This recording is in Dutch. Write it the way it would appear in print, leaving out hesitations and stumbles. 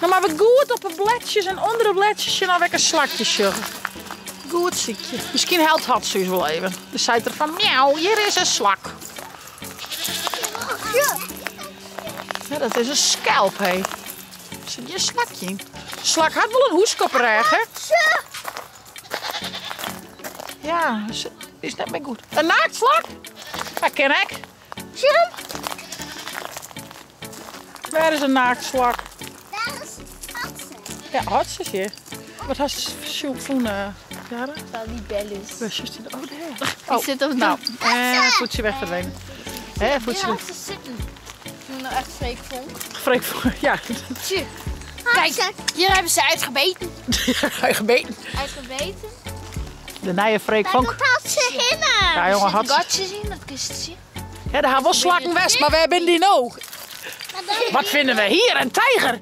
Nou, maar we goed op de bladjes en onder de bladjes je nou weer een slakje zorgen. Goed ziekje. Misschien helpt had ze wel even. Dus zei er van, miauw, hier is een slak. Ja, dat is een schelp, hé. Zit je een slakje? Slak had wel een hoeskoppereg, hè? Ja, is net meer goed. Een naaktslak? Dat ken ik. Waar is een naaktslak? Daar is Hatse. Ja, hartstikke. Wat had je van jaren? Wel die bellen. Oh, daar. Die zit op Nou, voetje weg verdwenen. Hè, voetje. Ja, ze zitten. Nou echt freekvonk. Freek voor, ja. Tje. Kijk, hier hebben ze uitgebeten. Gebeten. Uitgebeten. De nieuwe freekvonk. Daar had ze hinnen. Ja, jongen, er had zitten ze. gatjes in, dat kistje. Ja, daar hebben we slakken west, maar we hebben die nou. Wat vinden we hier? Een tijger?